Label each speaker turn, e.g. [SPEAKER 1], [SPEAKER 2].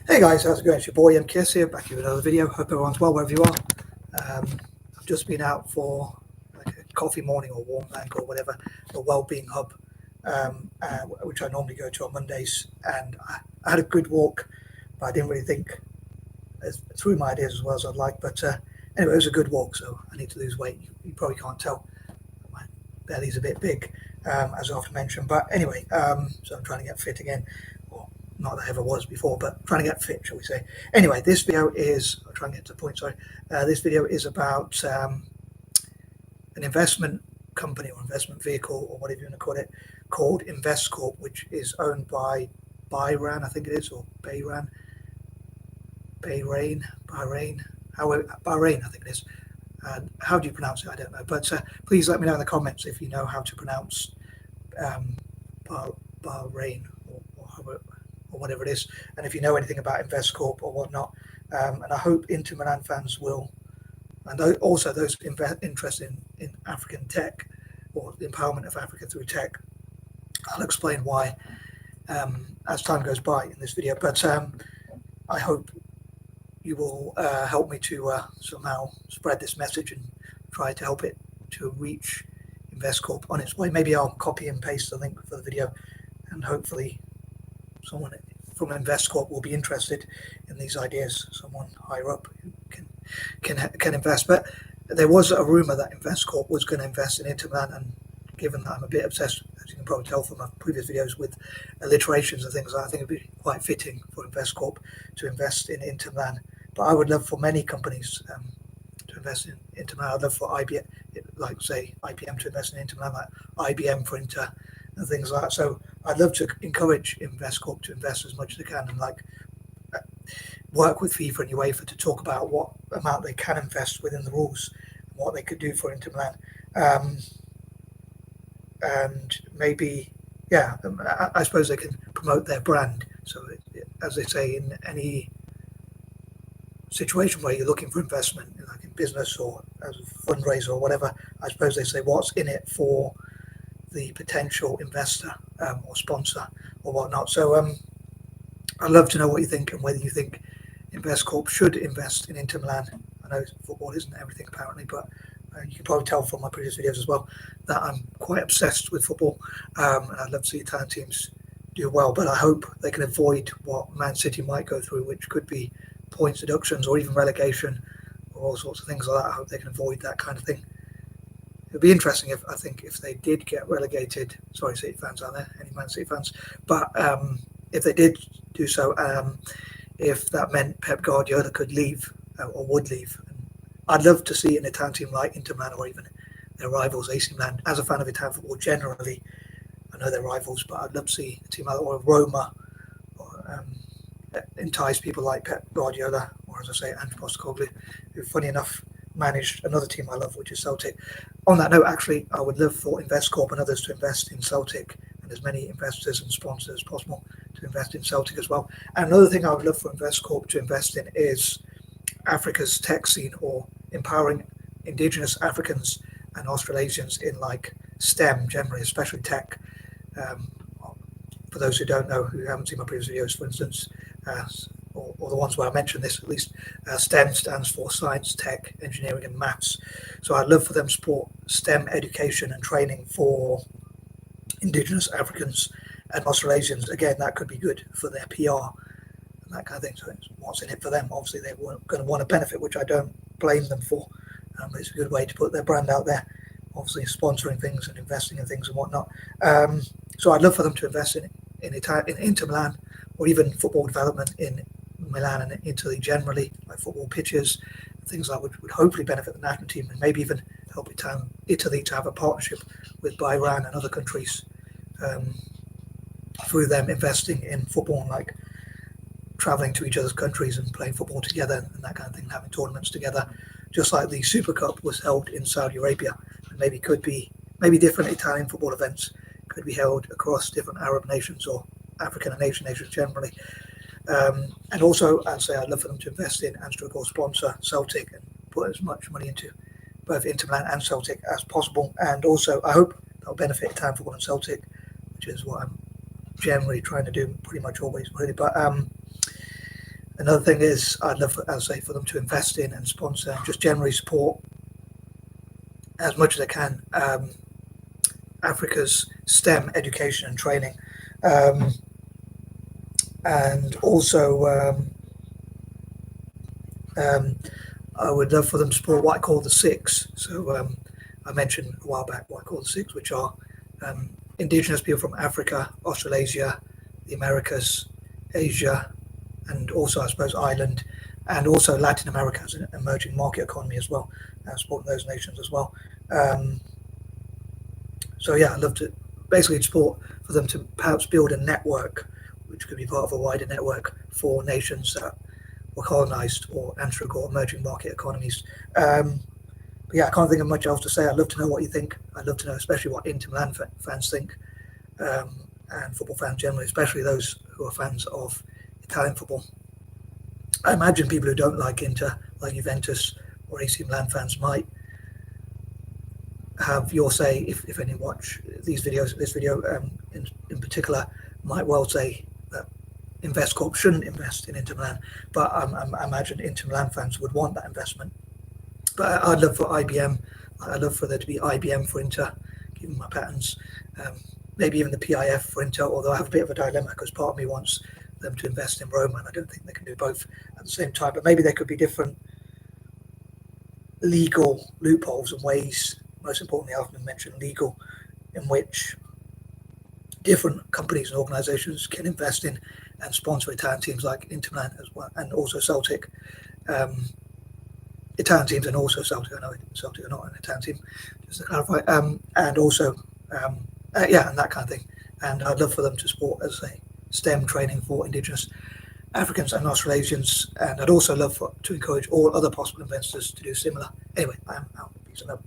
[SPEAKER 1] Hey guys, how's it going? It's your boy M.K.S here, back here with another video. Hope everyone's well wherever you are. I've just been out for like a coffee morning or warm bank or whatever, a well-being hub, which I normally go to on Mondays. And I had a good walk, but I didn't really think through my ideas as well as I'd like. But anyway, it was a good walk, so I need to lose weight. You probably can't tell. My belly's a bit big, as I often mentioned. But anyway, so I'm trying to get fit again. Not that I ever was before, but trying to get fit, shall we say. Anyway, this video is, I'll try and get to the point, sorry. This video is about an investment company or investment vehicle, or whatever you want to call it, called M.K.S, which is owned by Bahrain, I think it is, or Bahrain, I think it is. How do you pronounce it? I don't know. But please let me know in the comments if you know how to pronounce Bahrain or whatever it is, and if you know anything about M.K.S or whatnot. And I hope Inter Milan fans will, and also those interested in African tech or the empowerment of Africa through tech. I'll explain why as time goes by in this video, but I hope you will help me to somehow spread this message and try to help it to reach M.K.S on its way. Maybe I'll copy and paste the link for the video, and hopefully someone from M.K.S will be interested in these ideas. Someone higher up who can invest. But there was a rumor that M.K.S was going to invest in Inter Milan, and given that I'm a bit obsessed, as you can probably tell from my previous videos, with alliterations and things, I think it'd be quite fitting for M.K.S to invest in Inter Milan. But I would love for many companies to invest in Inter Milan. I'd love for IBM, like say IBM, to invest in Inter Milan, like IBM for Inter and things like that. So I'd love to encourage M.K.S to invest as much as they can, and like work with FIFA and UEFA to talk about what amount they can invest within the rules and what they could do for Inter Milan. And maybe, yeah, I suppose they can promote their brand. So as they say, in any situation where you're looking for investment, like in business or as a fundraiser or whatever, I suppose they say what's in it for the potential investor or sponsor or whatnot. So I'd love to know what you think, and whether you think M.K.S should invest in Inter Milan. I know football isn't everything apparently, but you can probably tell from my previous videos as well that I'm quite obsessed with football, and I'd love to see Italian teams do well. But I hope they can avoid what Man City might go through, which could be points deductions or even relegation or all sorts of things like that. I hope they can avoid that kind of thing. It'd be interesting if they did get relegated. Sorry, City fans out there, any Man City fans, but if they did do so, if that meant Pep Guardiola could leave or would leave. I'd love to see an Italian team like Inter Milan, or even their rivals AC Milan. As a fan of Italian football generally, I know they're rivals, but I'd love to see a team like or Roma, or entice people like Pep Guardiola, or as I say, Ange Postecoglou, who, funny enough, managed another team I love, which is Celtic. On that note, actually, I would love for M.K.S and others to invest in Celtic, and as many investors and sponsors as possible to invest in Celtic as well. And another thing I would love for M.K.S to invest in is Africa's tech scene, or empowering indigenous Africans and Australasians in like STEM generally, especially tech. For those who don't know, who haven't seen my previous videos, for instance, or the ones where I mentioned this at least, STEM stands for science, tech, engineering and maths. So I'd love for them to support STEM education and training for indigenous Africans and Australasians. Again, that could be good for their PR and that kind of thing. So it's what's in it for them. Obviously they were going to want to benefit, which I don't blame them for. But it's a good way to put their brand out there, obviously sponsoring things and investing in things and whatnot. So I'd love for them to invest in Inter Milan, or even football development in Milan and Italy generally, like football pitches, things like which would hopefully benefit the national team, and maybe even help Italy to have a partnership with Bahrain and other countries through them investing in football, and like traveling to each other's countries and playing football together and that kind of thing, having tournaments together, just like the Super Cup was held in Saudi Arabia, and maybe different Italian football events could be held across different Arab nations or African and Asian nations generally. And also, I'd say I'd love for them to invest in and sponsor Celtic and put as much money into both Inter Milan and Celtic as possible. And also, I hope that'll benefit Italian football and Celtic, which is what I'm generally trying to do pretty much always, really. But Another thing is I'd love, as I say, for them to invest in and sponsor and just generally support as much as they can Africa's STEM education and training, and also I would love for them to support what I call the six. So I mentioned a while back what I call the six, which are indigenous people from Africa, Australasia, the Americas, Asia, and also I suppose Ireland, and also Latin America as an emerging market economy as well, supporting those nations as well. So yeah, I'd love to basically support for them to perhaps build a network, which could be part of a wider network for nations that were colonized or entering or emerging market economies. But yeah, I can't think of much else to say. I'd love to know what you think. I'd love to know, especially what Inter Milan fans think, and football fans generally, especially those who are fans of Italian football. I imagine people who don't like Inter, like Juventus or AC Milan fans, might have your say if any watch these videos. This video in particular might well say that InvestCorp shouldn't invest in Inter Milan, but I imagine Inter Milan fans would want that investment. But I'd love for IBM. I'd love for there to be IBM for Inter, given my patterns. Maybe even the PIF for Inter, although I have a bit of a dilemma because part of me wants them to invest in Roma, and I don't think they can do both at the same time. But maybe there could be different legal loopholes and ways, most importantly, I often mention legal, in which different companies and organisations can invest in and sponsor Italian teams like Inter Milan as well, and also Celtic. Italian teams and also Celtic. I know Celtic are not an Italian team, just to clarify. And also, yeah, and that kind of thing. And I'd love for them to support, as I say, STEM training for Indigenous Africans and Australasians. And I'd also love to encourage all other possible investors to do similar. Anyway, I am out. Peace and love.